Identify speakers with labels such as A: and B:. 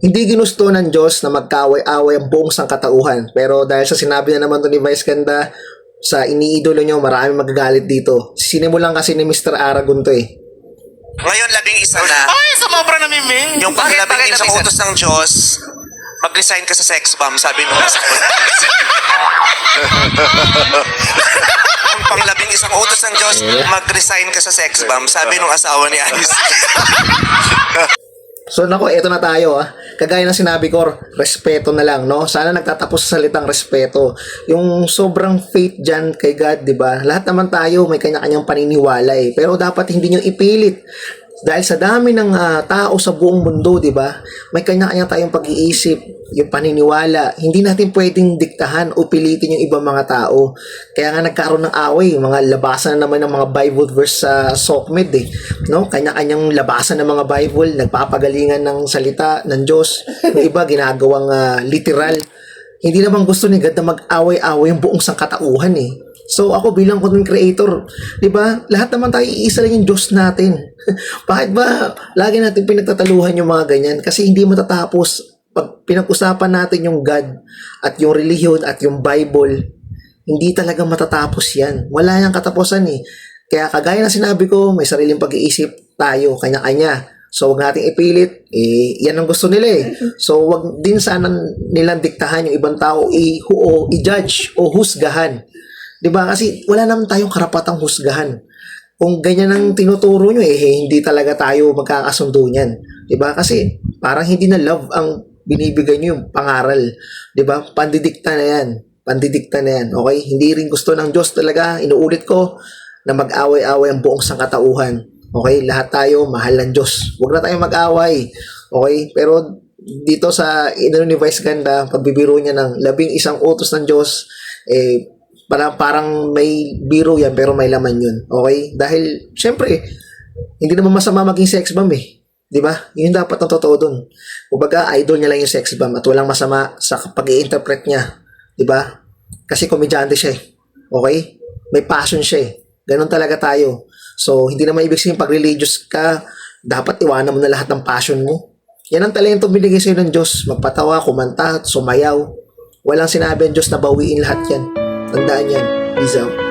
A: Hindi ginusto ng Diyos na magkaaway-away ang buong sangkatauhan. Pero dahil sa sinabi na naman to ni Vice Ganda, sa iniidolo nyo, maraming magagalit dito. Sinimulan kasi ni Mr. Aragon to eh.
B: Ngayon, 11 na.
C: Ay, sumobra na miming.
B: Yung pang 11 isang utos ng Diyos, mag-resign ka sa sex bomb, sabi nung asawa. Yung pang 11 isang utos ng Diyos, mag-resign ka sa sex bomb, sabi nung asawa ni Alice.
A: So nako, eto na tayo ah. Kagaya ng sinabi ko, respeto na lang, no? Sana nagtatapos sa salitang respeto. Yung sobrang faith dyan kay God, di ba? Lahat naman tayo may kanya-kanyang paniniwala eh. Pero dapat hindi nyo ipilit. Dahil sa dami ng tao sa buong mundo, di ba? May kanya-kanya tayong pag-iisip, yung paniniwala. Hindi natin pwedeng diktahan o pilitin yung ibang mga tao. Kaya nga nagkaroon ng away, mga labasan na naman ng mga Bible verse sa SOCMED eh. No? Kanya-kanyang labasan ng mga Bible, nagpapagalingan ng salita ng Diyos. Yung iba ginagawang literal. Hindi naman gusto ni God na mag-away-away yung buong sangkatauhan eh. So ako bilang content creator, 'di ba? Lahat naman tayo iisa lang yung Diyos natin. Bakit ba lagi natin pinagtataluhan yung mga ganyan? Kasi hindi matatapos pag pinag-usapan natin yung God at yung relihiyon at yung Bible. Hindi talaga matatapos 'yan. Wala yang katapusan eh. Kaya kagaya ng sinabi ko, may sariling pag-iisip tayo, kanya-kanya. So, wag nating ipilit. Yan ang gusto nila eh. So, wag din sana nilang diktahan yung ibang tao i-judge o husgahan. 'Di ba? Kasi wala naman tayong karapatang husgahan. Kung ganyan ang tinuturo nyo hindi talaga tayo magkakasundo niyan. 'Di ba? Kasi parang hindi na love ang binibigay nyo yung pangaral. 'Di ba? Pandidikta na 'yan. Pandidikta na 'yan. Okay? Hindi rin gusto ng Diyos talaga, inuulit ko, na mag-away-away ang buong sangkatauhan. Okay? Lahat tayo mahal ng Diyos. Huwag na tayong mag-away. Okay? Pero dito sa ni Vice Ganda, pagbibiro niya ng 11 utos ng Diyos, parang may biro yan pero may laman yun. Okay? Dahil, syempre, hindi naman masama maging sex bomb eh. Di ba? Yun dapat ang totoo dun. Kumbaga, idol niya lang yung sex bomb at walang masama sa pag-i-interpret niya. Di ba? Kasi komedyante siya eh. Okay? May passion siya eh. Ganon talaga tayo. So, hindi naman ibig sabihin pag religious ka, dapat iwanan mo na lahat ng passion mo. Yan ang talento binigay sa'yo ng Diyos. Magpatawa, kumanta, sumayaw. Walang sinabi ang Diyos na bawiin lahat yan. Tandaan yan. Peace out.